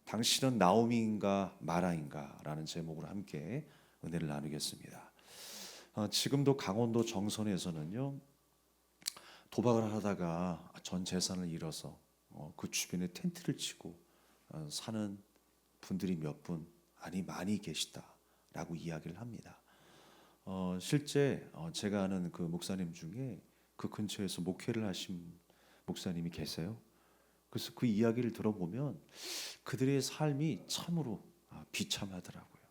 당신은 나오미인가 마라인가 라는 제목으로 함께 은혜를 나누겠습니다. 지금도 강원도 정선에서는요, 도박을 하다가 전 재산을 잃어서 그 주변에 텐트를 치고 사는 분들이 몇 분, 아니 많이 계시다라고 이야기를 합니다. 실제 제가 아는 그 목사님 중에 그 근처에서 목회를 하신 목사님이 계세요. 그래서 그 이야기를 들어보면 그들의 삶이 참으로 비참하더라고요.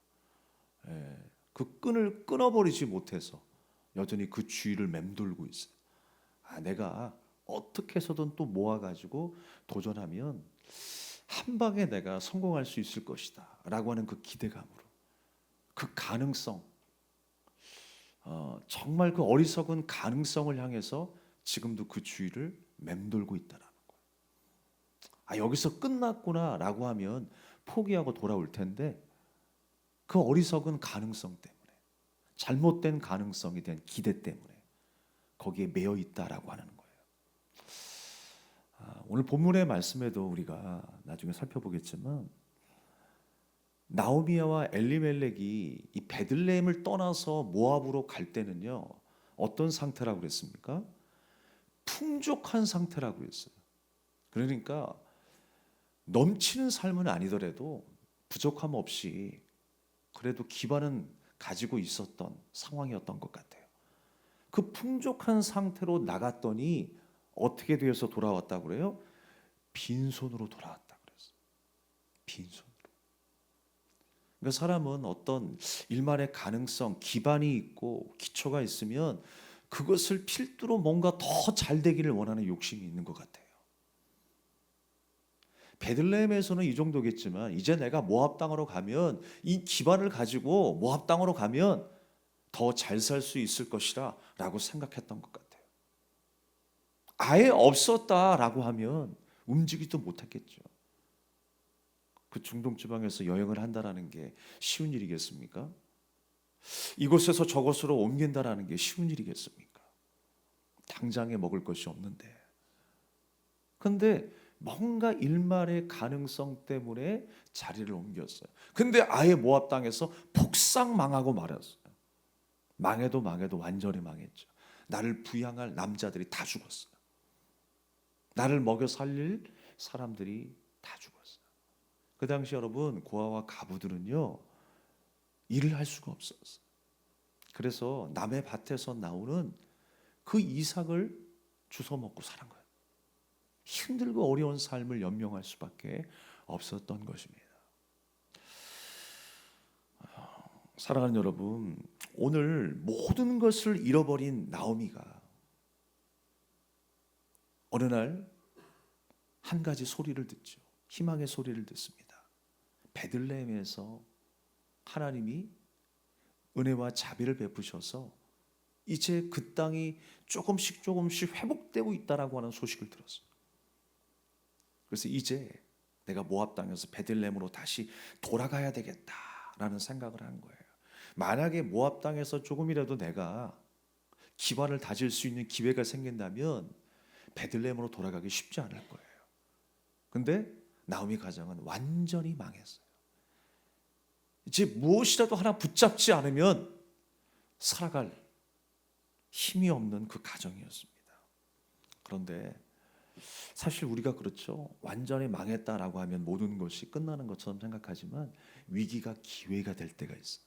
그 끈을 끊어버리지 못해서 여전히 그 주위를 맴돌고 있어요. 내가 어떻게 해서든 또 모아가지고 도전하면 한 방에 내가 성공할 수 있을 것이다 라고 하는 그 기대감으로, 그 가능성, 정말 그 어리석은 가능성을 향해서 지금도 그 주위를 맴돌고 있다라는 거예요. 여기서 끝났구나 라고 하면 포기하고 돌아올 텐데, 그 어리석은 가능성 때문에, 잘못된 가능성에 대한 기대 때문에 거기에 매여 있다라고 하는 거예요. 오늘 본문의 말씀에도 우리가 나중에 살펴보겠지만, 나오미와 엘리멜렉이 이 베들레헴을 떠나서 모압으로 갈 때는요, 어떤 상태라고 그랬습니까? 풍족한 상태라고 했어요. 그러니까 넘치는 삶은 아니더라도 부족함 없이 그래도 기반은 가지고 있었던 상황이었던 것 같아요. 그 풍족한 상태로 나갔더니 어떻게 되어서 돌아왔다고 그래요? 빈손으로 돌아왔다고 그랬어요. 빈손으로. 그러니까 사람은 어떤 일만의 가능성, 기반이 있고 기초가 있으면 그것을 필두로 뭔가 더 잘 되기를 원하는 욕심이 있는 것 같아요. 베들레헴에서는 이 정도겠지만, 이제 내가 모압 땅으로 가면, 이 기반을 가지고 모압 땅으로 가면 더 잘 살 수 있을 것이라 라고 생각했던 것 같아요. 아예 없었다라고 하면 움직이지도 못했겠죠. 그 중동 지방에서 여행을 한다라는 게 쉬운 일이겠습니까? 이곳에서 저곳으로 옮긴다라는 게 쉬운 일이겠습니까? 당장에 먹을 것이 없는데. 근데 뭔가 일말의 가능성 때문에 자리를 옮겼어요. 근데 아예 모압 땅에서 폭삭 망하고 말았어요. 망해도 완전히 망했죠. 나를 부양할 남자들이 다 죽었어요. 나를 먹여 살릴 사람들이 다 죽었어요. 그 당시 여러분, 고아와 가부들은요, 일을 할 수가 없었어요. 그래서 남의 밭에서 나오는 그 이삭을 주워 먹고 살은 거예요. 힘들고 어려운 삶을 연명할 수밖에 없었던 것입니다. 사랑하는 여러분, 오늘 모든 것을 잃어버린 나오미가 어느 날 한 가지 소리를 듣죠. 희망의 소리를 듣습니다. 베들레헴에서 하나님이 은혜와 자비를 베푸셔서 이제 그 땅이 조금씩 회복되고 있다라고 하는 소식을 들었어요. 그래서 이제 내가 모압 땅에서 베들레헴으로 다시 돌아가야 되겠다라는 생각을 한 거예요. 만약에 모압 땅에서 조금이라도 내가 기반을 다질 수 있는 기회가 생긴다면 베들레헴으로 돌아가기 쉽지 않을 거예요. 근데 나오미 가정은 완전히 망했어요. 이제 무엇이라도 하나 붙잡지 않으면 살아갈 힘이 없는 그 가정이었습니다. 그런데 사실 우리가 그렇죠. 완전히 망했다라고 하면 모든 것이 끝나는 것처럼 생각하지만 위기가 기회가 될 때가 있어요.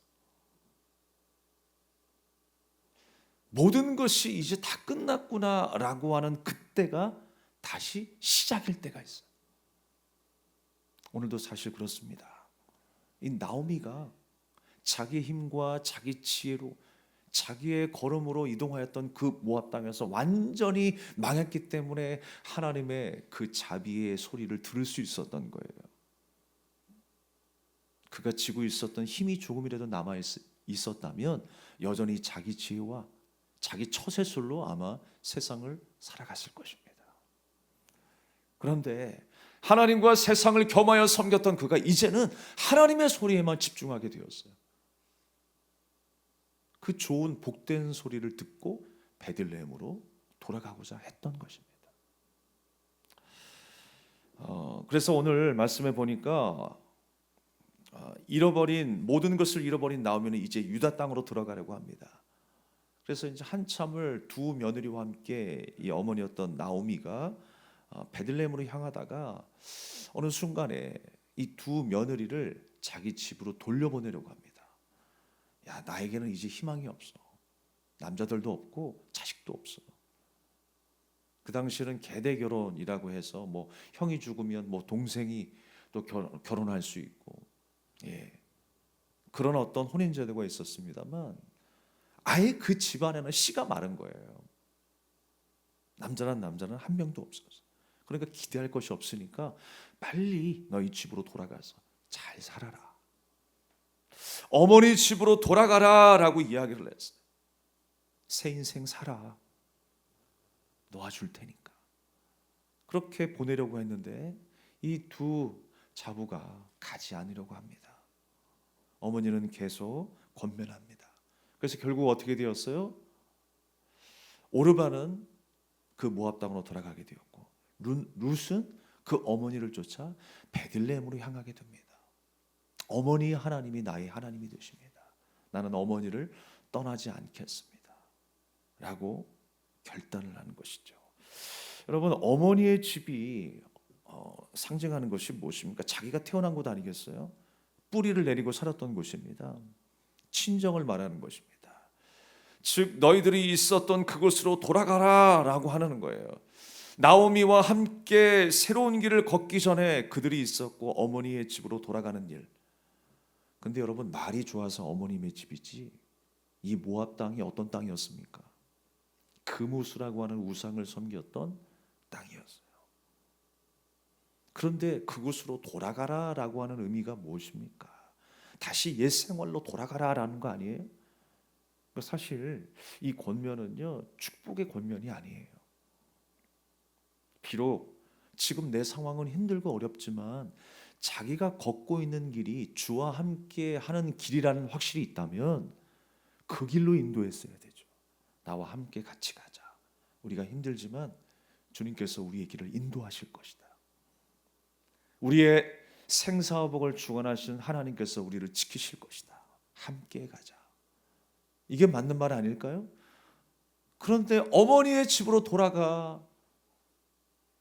모든 것이 이제 다 끝났구나라고 하는 그때가 다시 시작일 때가 있어요. 오늘도 사실 그렇습니다. 이 나오미가 자기 힘과 자기 지혜로, 자기의 걸음으로 이동하였던 그 모압 땅에서 완전히 망했기 때문에 하나님의 그 자비의 소리를 들을 수 있었던 거예요. 그가 지고 있었던 힘이 조금이라도 남아 있었다면 여전히 자기 지혜와 자기 처세술로 아마 세상을 살아갔을 것입니다. 그런데 하나님과 세상을 겸하여 섬겼던 그가 이제는 하나님의 소리에만 집중하게 되었어요. 그 좋은 복된 소리를 듣고 베들레헴으로 돌아가고자 했던 것입니다. 그래서 오늘 말씀해 보니까 잃어버린 모든 것을 잃어버린 나오미는 이제 유다 땅으로 들어가려고 합니다. 그래서 이제 한참을 두 며느리와 함께 이 어머니였던 나오미가 베들레헴으로 향하다가 어느 순간에 이 두 며느리를 자기 집으로 돌려보내려고 합니다. 야, 나에게는 이제 희망이 없어. 남자들도 없고 자식도 없어. 그 당시에는 계대 결혼이라고 해서 뭐 형이 죽으면 뭐 동생이 또 결혼할 수 있고, 예, 그런 어떤 혼인 제도가 있었습니다만 아예 그 집안에는 씨가 마른 거예요. 남자는 한 명도 없었어. 그러니까 기대할 것이 없으니까 빨리 너희 집으로 돌아가서 잘 살아라. 어머니 집으로 돌아가라라고 이야기를 했어요. 새 인생 살아. 놓아줄 테니까. 그렇게 보내려고 했는데 이 두 자부가 가지 않으려고 합니다. 어머니는 계속 권면합니다. 그래서 결국 어떻게 되었어요? 오르반은 그 모압 땅으로 돌아가게 되었고 룻은 그 어머니를 쫓아 베들레헴으로 향하게 됩니다. 어머니 하나님이 나의 하나님이 되십니다. 나는 어머니를 떠나지 않겠습니다. 라고 결단을 하는 것이죠. 여러분, 어머니의 집이 상징하는 것이 무엇입니까? 자기가 태어난 곳 아니겠어요? 뿌리를 내리고 살았던 곳입니다. 친정을 말하는 것입니다. 즉 너희들이 있었던 그곳으로 돌아가라 라고 하는 거예요. 나오미와 함께 새로운 길을 걷기 전에 그들이 있었고 어머니의 집으로 돌아가는 일. 근데 여러분, 말이 좋아서 어머님의 집이지 이 모압 땅이 어떤 땅이었습니까? 그무스라고 하는 우상을 섬겼던 땅이었어요. 그런데 그곳으로 돌아가라라고 하는 의미가 무엇입니까? 다시 옛 생활로 돌아가라라는 거 아니에요? 사실 이 권면은요, 축복의 권면이 아니에요. 비록 지금 내 상황은 힘들고 어렵지만 자기가 걷고 있는 길이 주와 함께 하는 길이라는 확실이 있다면 그 길로 인도했어야 되죠. 나와 함께 같이 가자. 우리가 힘들지만 주님께서 우리의 길을 인도하실 것이다. 우리의 생사화복을 주관하시는 하나님께서 우리를 지키실 것이다. 함께 가자. 이게 맞는 말 아닐까요? 그런데 어머니의 집으로 돌아가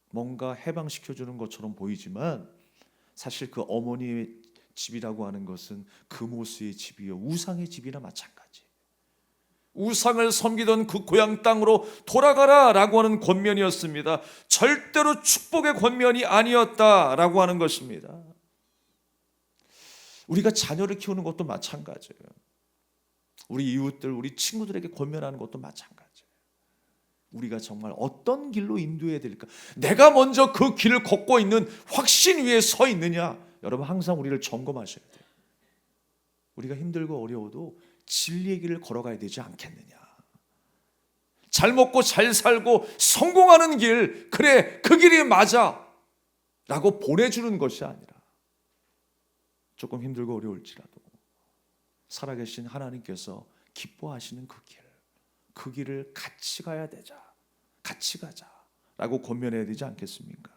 뭔가 해방시켜주는 것처럼 보이지만 사실 그 어머니의 집이라고 하는 것은 그모스의 집이요 우상의 집이나 마찬가지. 우상을 섬기던 그 고향 땅으로 돌아가라라고 하는 권면이었습니다. 절대로 축복의 권면이 아니었다라고 하는 것입니다. 우리가 자녀를 키우는 것도 마찬가지예요. 우리 이웃들, 우리 친구들에게 권면하는 것도 마찬가지예요. 우리가 정말 어떤 길로 인도해야 될까? 내가 먼저 그 길을 걷고 있는 확신 위에 서 있느냐? 여러분, 항상 우리를 점검하셔야 돼요. 우리가 힘들고 어려워도 진리의 길을 걸어가야 되지 않겠느냐? 잘 먹고 잘 살고 성공하는 길, 그래 그 길이 맞아 라고 보내주는 것이 아니라 조금 힘들고 어려울지라도 살아계신 하나님께서 기뻐하시는 그 길을 같이 가야 되자, 같이 가자라고 권면해야 되지 않겠습니까?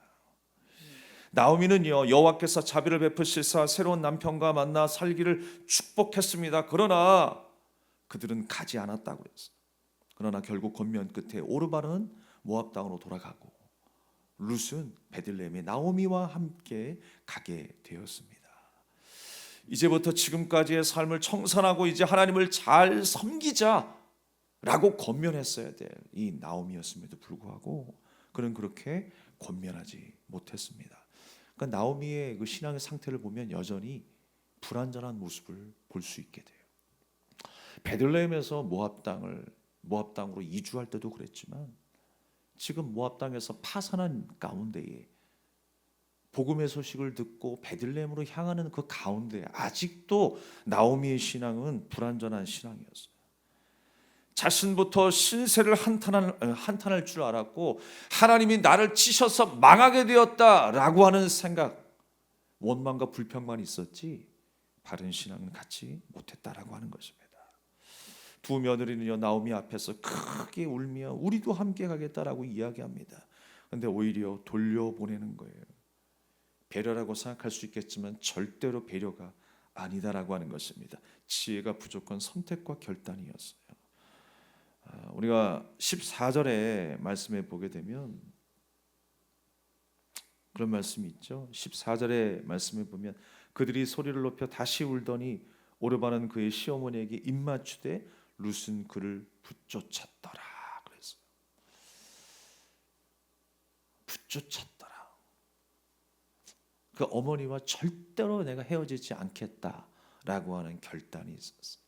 나오미는요, 여호와께서 자비를 베푸시사 새로운 남편과 만나 살기를 축복했습니다. 그러나 그들은 가지 않았다고 했어요. 그러나 결국 권면 끝에 오르반은 모압 땅으로 돌아가고 룻은 베들레헴에 나오미와 함께 가게 되었습니다. 이제부터 지금까지의 삶을 청산하고 이제 하나님을 잘 섬기자라고 권면했어야 될 이 나오미였음에도 불구하고 그는 그렇게 권면하지 못했습니다. 그러니까 나오미의 그 신앙의 상태를 보면 여전히 불완전한 모습을 볼 수 있게 돼요. 베들레헴에서 모압 땅으로 이주할 때도 그랬지만 지금 모압 땅에서 파산한 가운데에 복음의 소식을 듣고 베들레헴으로 향하는 그 가운데 아직도 나오미의 신앙은 불완전한 신앙이었어요. 자신부터 신세를 한탄할 줄 알았고 하나님이 나를 치셔서 망하게 되었다라고 하는 생각, 원망과 불평만 있었지 바른 신앙은 갖지 못했다라고 하는 것입니다. 두 며느리는요, 나오미 앞에서 크게 울며 우리도 함께 가겠다라고 이야기합니다. 그런데 오히려 돌려보내는 거예요. 배려라고 생각할 수 있겠지만 절대로 배려가 아니다라고 하는 것입니다. 지혜가 부족한 선택과 결단이었어요. 우리가 14절의 말씀에 보게 되면 그런 말씀이 있죠. 14절의 말씀에 보면 그들이 소리를 높여 다시 울더니 오르바는 그의 시어머니에게 입맞추되 룻은 그를 붙쫓았더라. 그랬어요. 붙쫓았더라. 그 어머니와 절대로 내가 헤어지지 않겠다라고 하는 결단이 있었어요.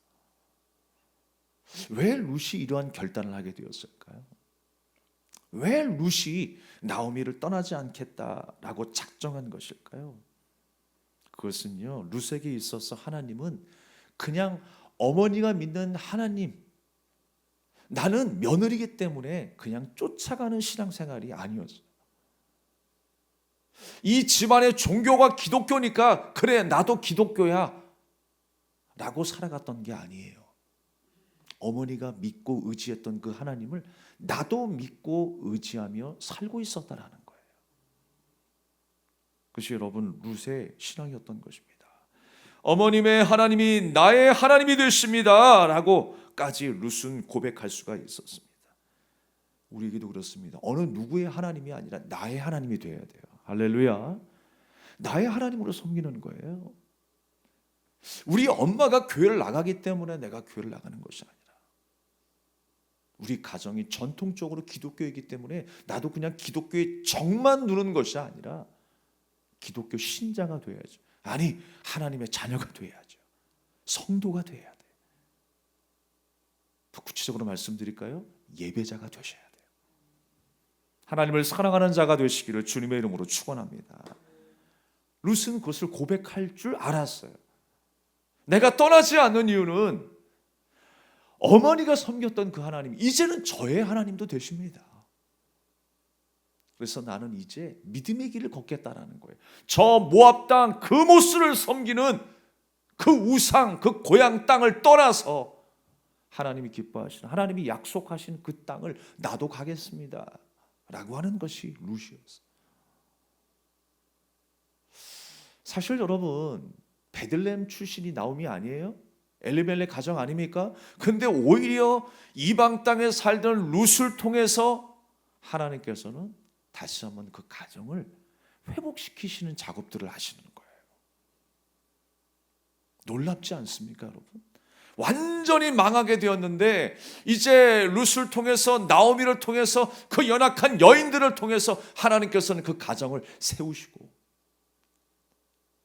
왜 룻이 이러한 결단을 하게 되었을까요? 왜 룻이 나오미를 떠나지 않겠다라고 작정한 것일까요? 그것은요, 룻에게 있어서 하나님은 그냥 어머니가 믿는 하나님, 나는 며느리기 때문에 그냥 쫓아가는 신앙생활이 아니었어요. 이 집안의 종교가 기독교니까 그래 나도 기독교야 라고 살아갔던 게 아니에요. 어머니가 믿고 의지했던 그 하나님을 나도 믿고 의지하며 살고 있었다라는 거예요. 그것이 여러분 룻의 신앙이었던 것입니다. 어머님의 하나님이 나의 하나님이 되십니다 라고까지 룻은 고백할 수가 있었습니다. 우리에게도 그렇습니다. 어느 누구의 하나님이 아니라 나의 하나님이 되어야 돼요. 할렐루야. 나의 하나님으로 섬기는 거예요. 우리 엄마가 교회를 나가기 때문에 내가 교회를 나가는 것이 아니라 우리 가정이 전통적으로 기독교이기 때문에 나도 그냥 기독교의 정만 누는 것이 아니라 기독교 신자가 돼야죠. 아니 하나님의 자녀가 돼야죠. 성도가 돼야 돼. 더 구체적으로 말씀드릴까요? 예배자가 되셔야 돼요. 하나님을 사랑하는 자가 되시기를 주님의 이름으로 축원합니다. 룻은 그것을 고백할 줄 알았어요. 내가 떠나지 않는 이유는 어머니가 섬겼던 그 하나님, 이제는 저의 하나님도 되십니다. 그래서 나는 이제 믿음의 길을 걷겠다라는 거예요. 저 모압 땅 그 모스를 섬기는 그 우상, 그 고향 땅을 떠나서 하나님이 기뻐하시는, 하나님이 약속하신 그 땅을 나도 가겠습니다 라고 하는 것이 룻이었어요. 사실 여러분 베들레헴 출신이 나오미 아니에요? 엘리멜렉 가정 아닙니까? 근데 오히려 이방 땅에 살던 룻을 통해서 하나님께서는 다시 한번 그 가정을 회복시키시는 작업들을 하시는 거예요. 놀랍지 않습니까, 여러분? 완전히 망하게 되었는데 이제 룻을 통해서 나오미를 통해서 그 연약한 여인들을 통해서 하나님께서는 그 가정을 세우시고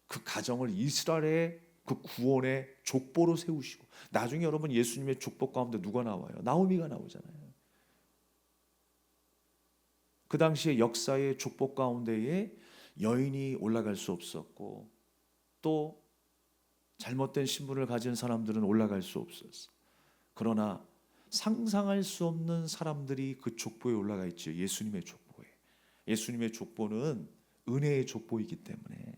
그 가정을 이스라엘의 그 구원의 족보로 세우시고 나중에 여러분 예수님의 족보 가운데 누가 나와요? 나오미가 나오잖아요. 그 당시의 역사의 족보 가운데에 여인이 올라갈 수 없었고 또 잘못된 신분을 가진 사람들은 올라갈 수 없었어요. 그러나 상상할 수 없는 사람들이 그 족보에 올라가 있죠. 예수님의 족보에. 예수님의 족보는 은혜의 족보이기 때문에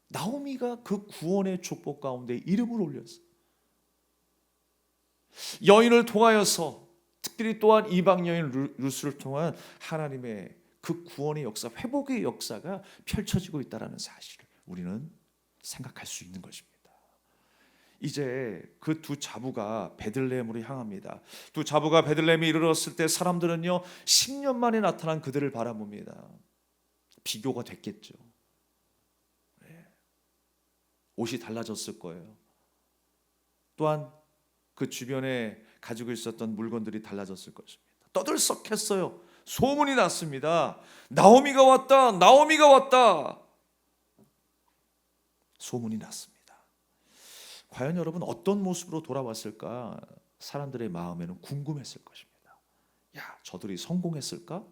나오미가 그 구원의 족보 가운데 이름을 올렸어요. 여인을 통하여서 특별히 또한 이방 여인 룻을 통한 하나님의 그 구원의 역사, 회복의 역사가 펼쳐지고 있다는 사실을 우리는 생각할 수 있는 것입니다. 이제 그 두 자부가 베들레헴으로 향합니다. 두 자부가 베들레헴에 이르렀을 때 사람들은요 10년 만에 나타난 그들을 바라봅니다. 비교가 됐겠죠. 옷이 달라졌을 거예요. 또한 그 주변에 가지고 있었던 물건들이 달라졌을 것입니다. 떠들썩했어요. 소문이 났습니다. 나오미가 왔다. 나오미가 왔다. 소문이 났습니다. 과연 여러분 어떤 모습으로 돌아왔을까? 사람들의 마음에는 궁금했을 것입니다. 야, 저들이 성공했을까?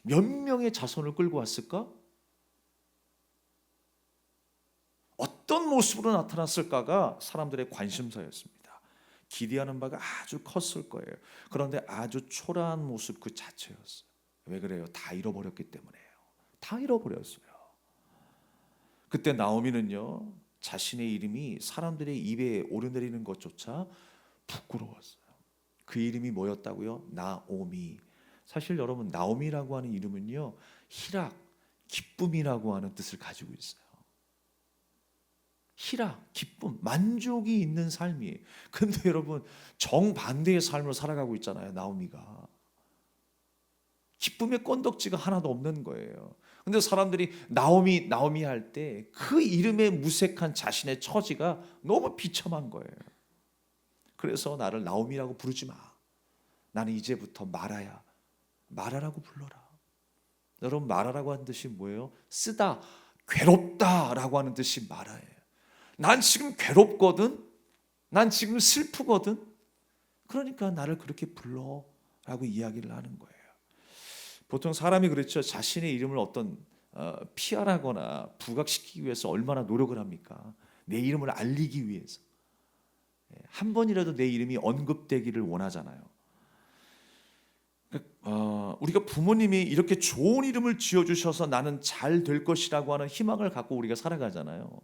몇 명의 자손을 끌고 왔을까? 어떤 모습으로 나타났을까가 사람들의 관심사였습니다. 기대하는 바가 아주 컸을 거예요. 그런데 아주 초라한 모습 그 자체였어요. 왜 그래요? 다 잃어버렸기 때문에요. 다 잃어버렸어요. 그때 나오미는요 자신의 이름이 사람들의 입에 오르내리는 것조차 부끄러웠어요. 그 이름이 뭐였다고요? 나오미. 사실 여러분 나오미라고 하는 이름은요 희락, 기쁨이라고 하는 뜻을 가지고 있어요. 희락, 기쁨, 만족이 있는 삶이에요. 근데 여러분 정반대의 삶을 살아가고 있잖아요. 나오미가 기쁨의 건덕지가 하나도 없는 거예요. 근데 사람들이 나오미 할 때 그 이름에 무색한 자신의 처지가 너무 비참한 거예요. 그래서 나를 나오미라고 부르지 마. 나는 이제부터 마라라고 불러라. 여러분 마라라고 하는 뜻이 뭐예요? 쓰다, 괴롭다라고 하는 뜻이 마라예요. 난 지금 괴롭거든. 난 지금 슬프거든. 그러니까 나를 그렇게 불러라고 이야기를 하는 거예요. 보통 사람이 그렇죠. 자신의 이름을 어떤 피하거나 부각시키기 위해서 얼마나 노력을 합니까? 내 이름을 알리기 위해서. 한 번이라도 내 이름이 언급되기를 원하잖아요. 우리가 부모님이 이렇게 좋은 이름을 지어주셔서 나는 잘 될 것이라고 하는 희망을 갖고 우리가 살아가잖아요.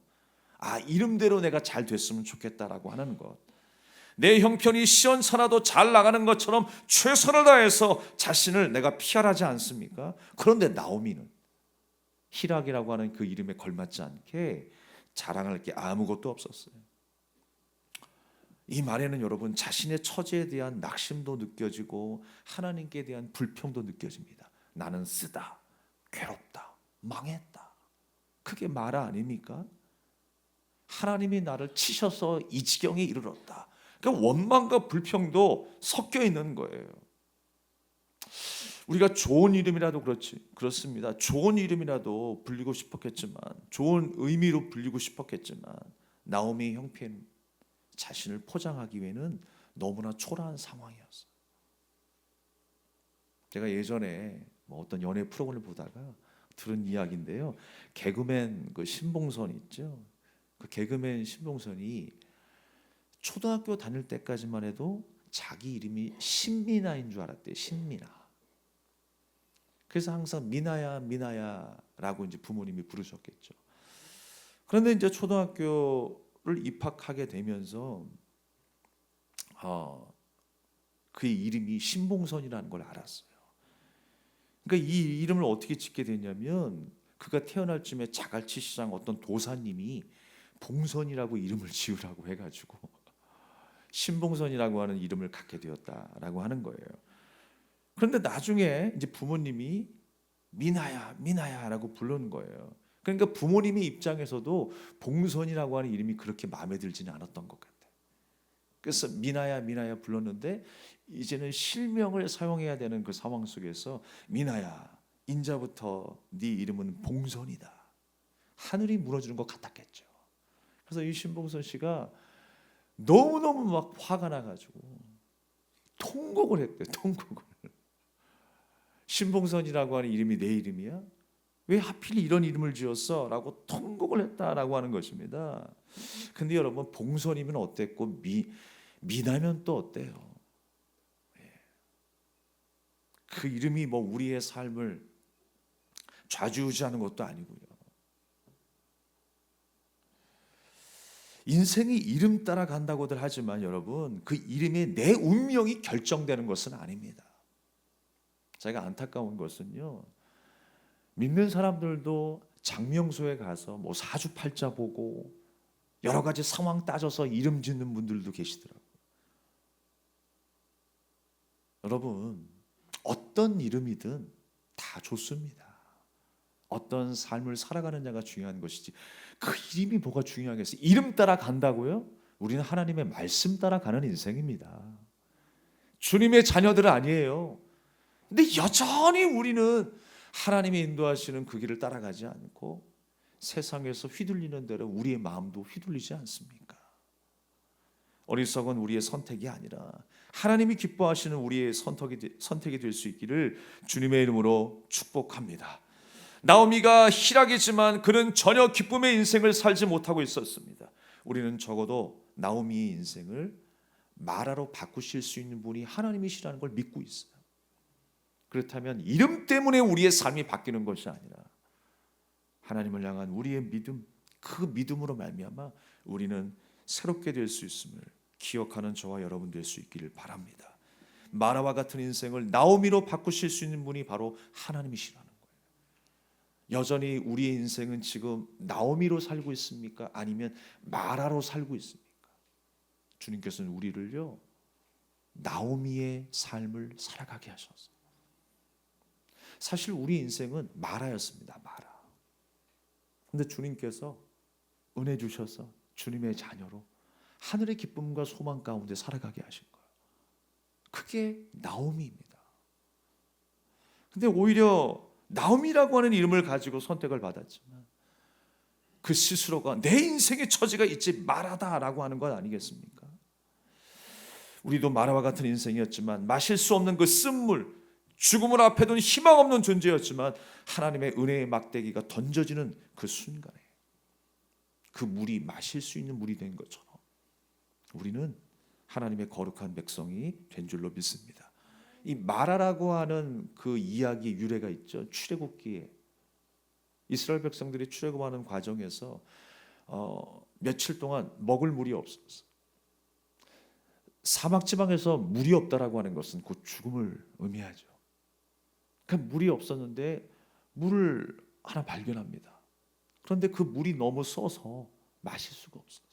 이름대로 내가 잘 됐으면 좋겠다라고 하는 것. 내 형편이 시원찮아도 잘 나가는 것처럼 최선을 다해서 자신을 내가 피할하지 않습니까? 그런데 나오미는 희락이라고 하는 그 이름에 걸맞지 않게 자랑할 게 아무것도 없었어요. 이 말에는 여러분 자신의 처지에 대한 낙심도 느껴지고 하나님께 대한 불평도 느껴집니다. 나는 쓰다, 괴롭다, 망했다. 그게 마라 아닙니까? 하나님이 나를 치셔서 이 지경에 이르렀다. 그러니까 원망과 불평도 섞여 있는 거예요. 우리가 좋은 이름이라도 그렇습니다. 좋은 이름이라도 불리고 싶었겠지만, 좋은 의미로 불리고 싶었겠지만, 나오미의 형편 자신을 포장하기 위해는 너무나 초라한 상황이었어요. 제가 예전에 어떤 연애 프로그램을 보다가 들은 이야기인데요. 개그맨 그 신봉선 있죠. 그 개그맨 신봉선이 초등학교 다닐 때까지만 해도 자기 이름이 신미나인 줄 알았대요. 신미나. 그래서 항상 미나야라고 이제 부모님이 부르셨겠죠. 그런데 이제 초등학교를 입학하게 되면서 그의 이름이 신봉선이라는 걸 알았어요. 그러니까 이 이름을 어떻게 짓게 됐냐면 그가 태어날 쯤에 자갈치 시장 어떤 도사님이 봉선이라고 이름을 지으라고 해가지고 신봉선이라고 하는 이름을 갖게 되었다라고 하는 거예요. 그런데 나중에 이제 부모님이 미나야라고 부르는 거예요. 그러니까 부모님의 입장에서도 봉선이라고 하는 이름이 그렇게 마음에 들지는 않았던 것 같아요. 그래서 미나야 불렀는데 이제는 실명을 사용해야 되는 그 상황 속에서 미나야, 인자부터 네 이름은 봉선이다. 하늘이 무너지는 것 같았겠죠. 그래서 이 신봉선 씨가 너무너무 막 화가 나가지고 통곡을 했대요. 통곡을. 신봉선이라고 하는 이름이 내 이름이야? 왜 하필 이런 이름을 지었어? 라고 통곡을 했다라고 하는 것입니다. 근데 여러분 봉선이면 어땠고 미나면 또 어때요? 그 이름이 뭐 우리의 삶을 좌지우지하는 것도 아니고요. 인생이 이름 따라 간다고들 하지만 여러분 그 이름에 내 운명이 결정되는 것은 아닙니다. 제가 안타까운 것은요. 믿는 사람들도 장명소에 가서 뭐 사주팔자 보고 여러 가지 상황 따져서 이름 짓는 분들도 계시더라고요. 여러분 어떤 이름이든 다 좋습니다. 어떤 삶을 살아가느냐가 중요한 것이지 그 이름이 뭐가 중요하겠어요? 이름 따라 간다고요? 우리는 하나님의 말씀 따라 가는 인생입니다. 주님의 자녀들은 아니에요. 근데 여전히 우리는 하나님이 인도하시는 그 길을 따라가지 않고 세상에서 휘둘리는 대로 우리의 마음도 휘둘리지 않습니까? 어리석은 우리의 선택이 아니라 하나님이 기뻐하시는 우리의 선택이 될 수 있기를 주님의 이름으로 축복합니다. 나오미가 희락이지만 그는 전혀 기쁨의 인생을 살지 못하고 있었습니다. 우리는 적어도 나오미의 인생을 마라로 바꾸실 수 있는 분이 하나님이시라는 걸 믿고 있어요. 그렇다면 이름 때문에 우리의 삶이 바뀌는 것이 아니라 하나님을 향한 우리의 믿음, 그 믿음으로 말미암아 우리는 새롭게 될 수 있음을 기억하는 저와 여러분 될 수 있기를 바랍니다. 마라와 같은 인생을 나오미로 바꾸실 수 있는 분이 바로 하나님이시라는 거예요. 여전히 우리의 인생은 지금 나오미로 살고 있습니까? 아니면 마라로 살고 있습니까? 주님께서는 우리를요, 나오미의 삶을 살아가게 하셨어요. 사실 우리 인생은 마라였습니다. 마라. 근데 주님께서 은혜 주셔서 주님의 자녀로 하늘의 기쁨과 소망 가운데 살아가게 하신 거예요. 그게 나오미입니다. 근데 오히려 나오미라고 하는 이름을 가지고 선택을 받았지만 그 스스로가 내 인생의 처지가 있지 마라다라고 하는 것 아니겠습니까? 우리도 마라와 같은 인생이었지만 마실 수 없는 그 쓴물, 죽음을 앞에 둔 희망 없는 존재였지만 하나님의 은혜의 막대기가 던져지는 그 순간에 그 물이 마실 수 있는 물이 된 것처럼 우리는 하나님의 거룩한 백성이 된 줄로 믿습니다. 이 마라라고 하는 그 이야기 유래가 있죠. 출애굽기에 이스라엘 백성들이 출애굽하는 과정에서 며칠 동안 먹을 물이 없었어요. 사막 지방에서 물이 없다라고 하는 것은 곧 죽음을 의미하죠. 그러니까 물이 없었는데 물을 하나 발견합니다. 그런데 그 물이 너무 써서 마실 수가 없었어요.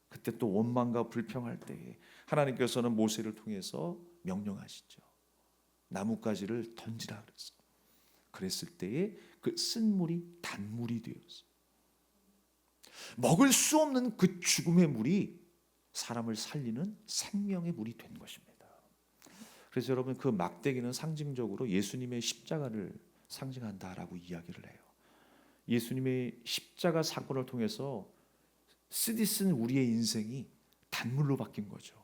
그때 또 원망과 불평할 때에 하나님께서는 모세를 통해서 명령하시죠. 나뭇가지를 던지라 그랬어요. 그랬을 때에 그 쓴 물이 단물이 되었어요. 먹을 수 없는 그 죽음의 물이 사람을 살리는 생명의 물이 된 것입니다. 그래서 여러분 그 막대기는 상징적으로 예수님의 십자가를 상징한다라고 이야기를 해요. 예수님의 십자가 사건을 통해서 쓰디쓴 우리의 인생이 단물로 바뀐 거죠.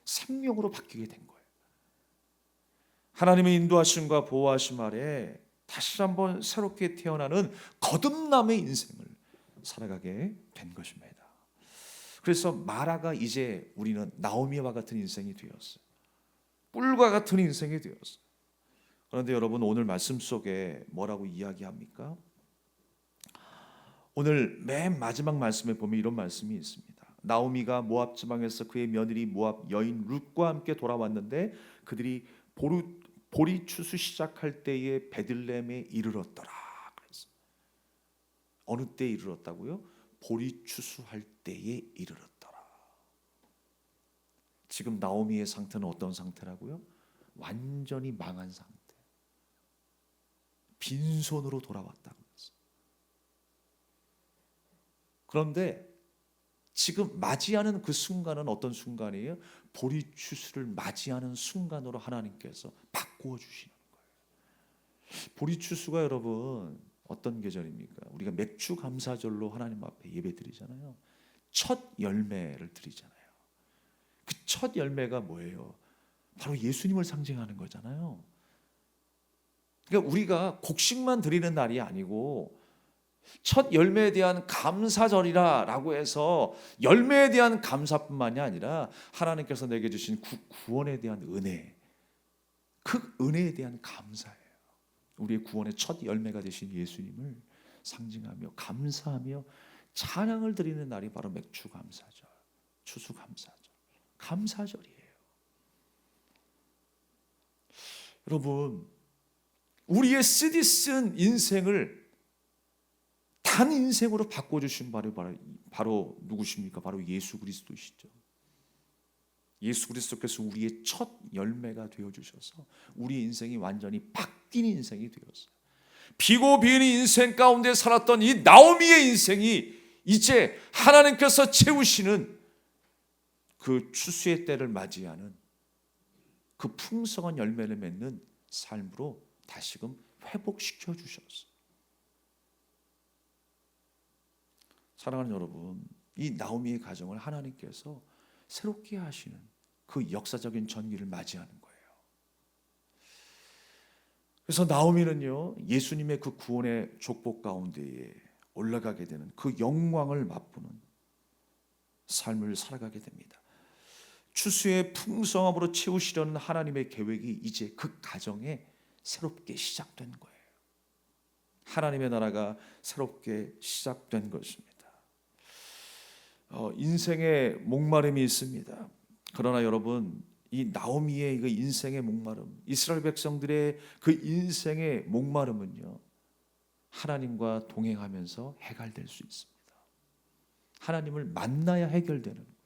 생명으로 바뀌게 된 거예요. 하나님의 인도하심과 보호하심 아래 다시 한번 새롭게 태어나는 거듭남의 인생을 살아가게 된 것입니다. 그래서 마라가 이제 우리는 나오미와 같은 인생이 되었어요. 뿔과 같은 인생이 되었어요. 그런데 여러분 오늘 말씀 속에 뭐라고 이야기합니까? 오늘 맨 마지막 말씀에 보면 이런 말씀이 있습니다. 나오미가 모압 지방에서 그의 며느리 모압 여인 룻과 함께 돌아왔는데 그들이 보리 추수 시작할 때에 베들레헴에 이르렀더라. 그랬어요. 어느 때에 이르렀다고요? 보리 추수할 때에 이르렀더라. 지금 나오미의 상태는 어떤 상태라고요? 완전히 망한 상태. 빈손으로 돌아왔다고 했어요. 그런데 지금 맞이하는 그 순간은 어떤 순간이에요? 보리 추수를 맞이하는 순간으로 하나님께서 바꾸어 주시는 거예요. 보리 추수가 여러분 어떤 계절입니까? 우리가 맥주 감사절로 하나님 앞에 예배 드리잖아요. 첫 열매를 드리잖아요. 그 첫 열매가 뭐예요? 바로 예수님을 상징하는 거잖아요. 그러니까 우리가 곡식만 드리는 날이 아니고 첫 열매에 대한 감사절이라고 해서 열매에 대한 감사뿐만이 아니라 하나님께서 내게 주신 구원에 대한 은혜, 그 은혜에 대한 감사예요. 우리의 구원의 첫 열매가 되신 예수님을 상징하며 감사하며 찬양을 드리는 날이 바로 맥주 감사절, 추수 감사절, 감사절이에요. 여러분, 우리의 쓰디쓴 인생을 단 인생으로 바꿔주신 바로 누구십니까? 바로 예수 그리스도이시죠. 예수 그리스도께서 우리의 첫 열매가 되어주셔서 우리 인생이 완전히 바뀐 인생이 되었어요. 비고 비는 인생 가운데 살았던 이 나오미의 인생이 이제 하나님께서 채우시는 그 추수의 때를 맞이하는 그 풍성한 열매를 맺는 삶으로 다시금 회복시켜 주셨어요. 사랑하는 여러분, 이 나오미의 가정을 하나님께서 새롭게 하시는 그 역사적인 전기를 맞이하는 거예요. 그래서 나오미는요, 예수님의 그 구원의 족복 가운데에 올라가게 되는 그 영광을 맛보는 삶을 살아가게 됩니다. 추수의 풍성함으로 채우시려는 하나님의 계획이 이제 그 가정에 새롭게 시작된 거예요. 하나님의 나라가 새롭게 시작된 것입니다. 인생의 목마름이 있습니다. 그러나 여러분, 이 나오미의 그 인생의 목마름, 이스라엘 백성들의 그 인생의 목마름은요, 하나님과 동행하면서 해결될 수 있습니다. 하나님을 만나야 해결되는 거예요.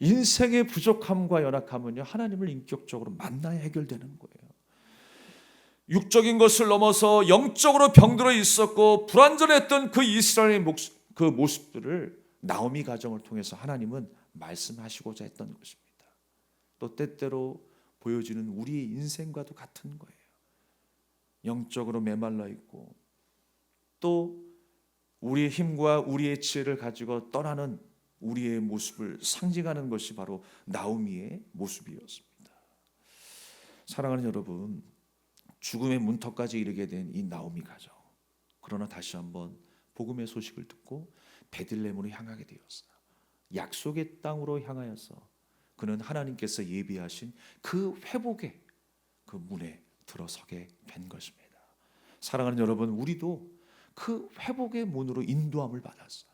인생의 부족함과 연약함은요, 하나님을 인격적으로 만나야 해결되는 거예요. 육적인 것을 넘어서 영적으로 병들어 있었고 불완전했던 그 이스라엘의 그 모습들을 나오미 가정을 통해서 하나님은 말씀하시고자 했던 것입니다. 또 때때로 보여지는 우리의 인생과도 같은 거예요. 영적으로 메말라 있고 또 우리의 힘과 우리의 지혜를 가지고 떠나는 우리의 모습을 상징하는 것이 바로 나오미의 모습이었습니다. 사랑하는 여러분, 죽음의 문턱까지 이르게 된 이 나오미 가정, 그러나 다시 한번 복음의 소식을 듣고 베들레헴으로 향하게 되었어요. 약속의 땅으로 향하여서 그는 하나님께서 예비하신 그 회복의 그 문에 들어서게 된 것입니다. 사랑하는 여러분, 우리도 그 회복의 문으로 인도함을 받았어요.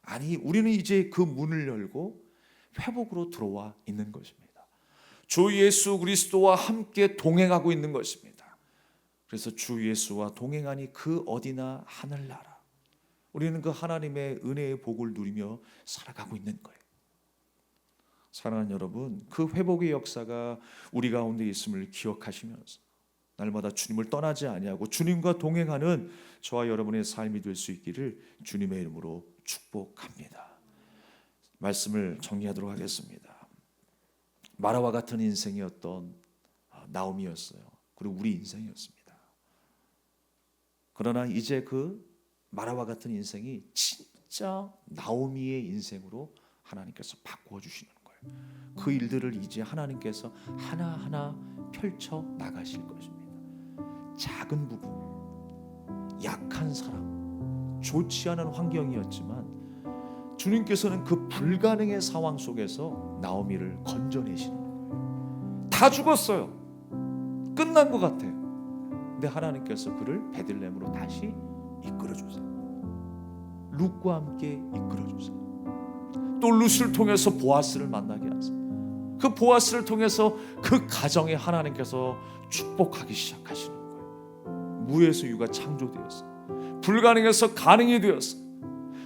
아니, 우리는 이제 그 문을 열고 회복으로 들어와 있는 것입니다. 주 예수 그리스도와 함께 동행하고 있는 것입니다. 그래서 주 예수와 동행하니 그 어디나 하늘나라. 우리는 그 하나님의 은혜의 복을 누리며 살아가고 있는 거예요. 사랑하는 여러분, 그 회복의 역사가 우리 가운데 있음을 기억하시면서 날마다 주님을 떠나지 아니하고 주님과 동행하는 저와 여러분의 삶이 될 수 있기를 주님의 이름으로 축복합니다. 말씀을 정리하도록 하겠습니다. 마라와 같은 인생이었던 나오미였어요. 그리고 우리 인생이었습니다. 그러나 이제 그 마라와 같은 인생이 진짜 나오미의 인생으로 하나님께서 바꾸어 주시는 거예요. 그 일들을 이제 하나님께서 하나하나 펼쳐 나가실 것입니다. 작은 부분, 약한 사람, 좋지 않은 환경이었지만 주님께서는 그 불가능의 상황 속에서 나오미를 건져내시는 거예요. 다 죽었어요. 끝난 것 같아요. 근데 하나님께서 그를 베들레헴으로 다시 이끌어주세요. 룻과 함께 이끌어주세요. 또 룻을 통해서 보아스를 만나게 하세요. 그 보아스를 통해서 그 가정에 하나님께서 축복하기 시작하시는 거예요. 무에서 유가 창조되었어요. 불가능해서 가능이 되었어요.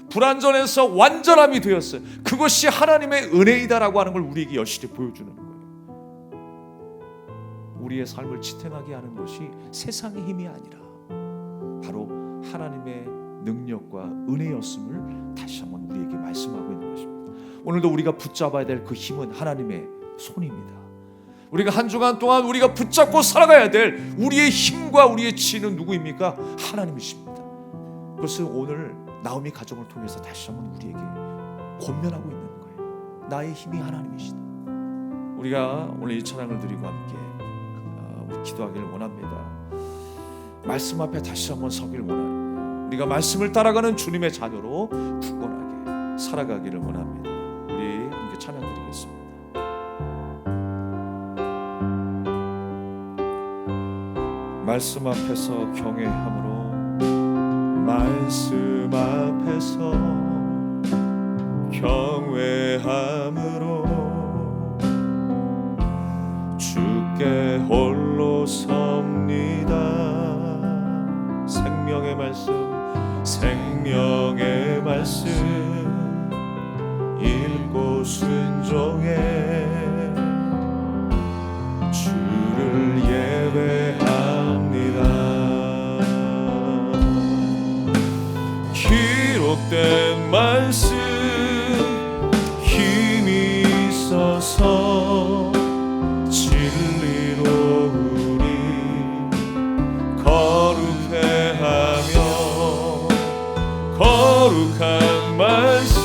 불완전해서 완전함이 되었어요. 그것이 하나님의 은혜이다라고 하는 걸 우리에게 여실히 보여주는 거예요. 우리의 삶을 지탱하게 하는 것이 세상의 힘이 아니라 바로 하나님의 능력과 은혜였음을 다시 한번 우리에게 말씀하고 있는 것입니다. 오늘도 우리가 붙잡아야 될 그 힘은 하나님의 손입니다. 우리가 한 주간 동안 우리가 붙잡고 살아가야 될 우리의 힘과 우리의 지혜는 누구입니까? 하나님이십니다. 그것을 오늘 나오미 가정을 통해서 다시 한번 우리에게 권면하고 있는 거예요. 나의 힘이 하나님이시다. 우리가 오늘 이 찬양을 드리고 함께 우리 기도하기를 원합니다. 말씀 앞에 다시 한번 서기를 원합니다. 우리가 말씀을 따라가는 주님의 자녀로 굳건하게 살아가기를 원합니다. 우리 함께 찬양 드리겠습니다. 말씀 앞에서 경외함으로, 말씀 앞에서 경외함으로 주께 홀로 섭니다. 생명의 말씀, 생명의 말씀 읽고 순종해 주를 예배합니다. 기록된 말씀 힘이 있어서 진리로 우리 거룩해 하며, 거룩한 말씀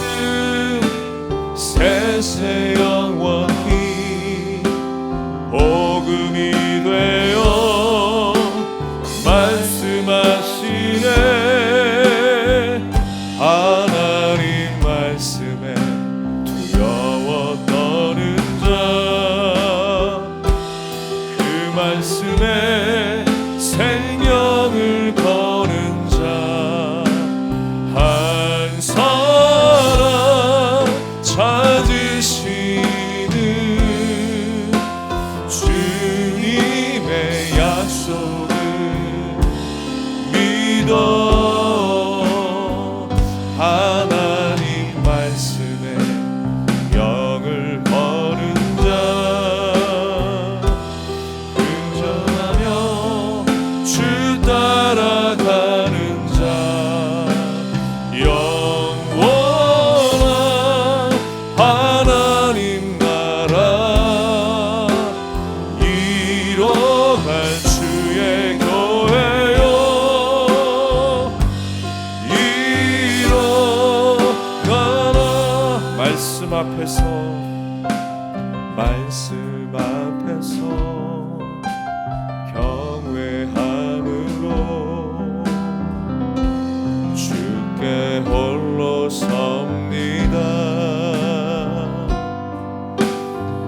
세세 영원히 복음이 되어 말씀하시네. 하나님 말씀에 두려워 떠는 자, 그 말씀에 생명을 거는 자 한 사람 찾으시는 주님의 약속을 따라가는 자 영원한 하나님 나라 이뤄갈 주의 교회요 이뤄가라 말씀 앞에서 경외함으로 주께 홀로 섭니다.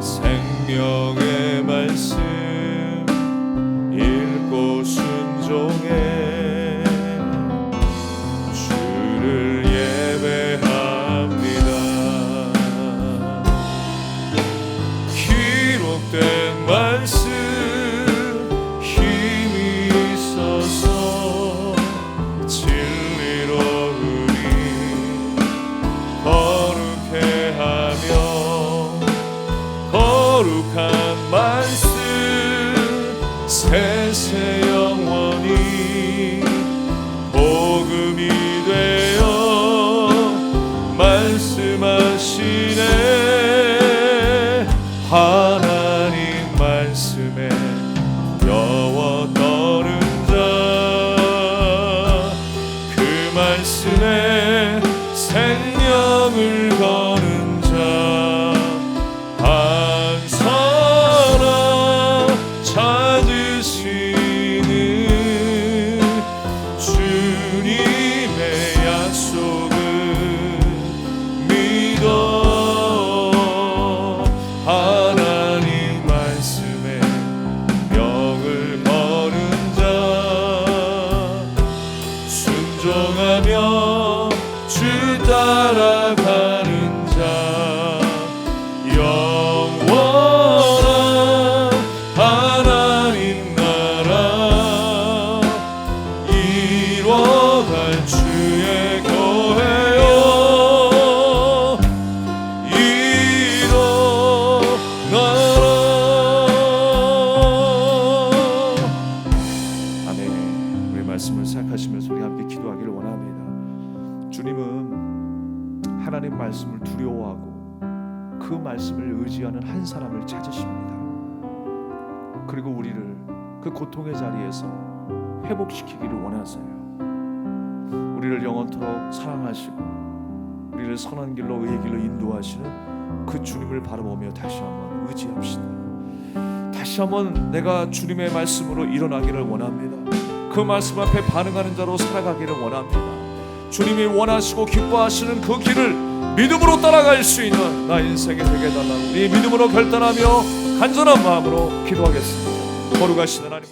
생명의 말씀 읽고 순종해 주를 예배합니다. 기록된 말씀 힘이 있어서 진리로 우리 거룩해 하며 거룩한 말씀 세세 영원히 복음이 되어 말씀하시네. 하나님 말씀에 여워 떠는 자 그 말씀에 생명을 거는 자 한 사람 찾으시는 주님의 약속을 믿어 하나님 말씀에 명을 거는 자 순종하며 주 따라가는 자 영원한 하나님 나라 이뤄갈 주의 교회요 이뤄가라. 아멘. 우리 말씀을 생각하시면서 우리 함께 기도하기를 원합니다. 주님은 하나님 말씀을 두려워하고 그 말씀을 의지하는 한 사람을 찾으십니다. 그리고 우리를 그 고통의 자리에서 회복시키기를 원하세요. 우리를 영원토록 사랑하시고 우리를 선한 길로 의의 길로 인도하시는 그 주님을 바라보며 다시 한번 의지합시다. 다시 한번 내가 주님의 말씀으로 일어나기를 원합니다. 그 말씀 앞에 반응하는 자로 살아가기를 원합니다. 주님이 원하시고 기뻐하시는 그 길을 믿음으로 따라갈 수 있는 나 인생이 되게 해달라고 우리 믿음으로 결단하며 간절한 마음으로 기도하겠습니다. 거룩하신 하나님.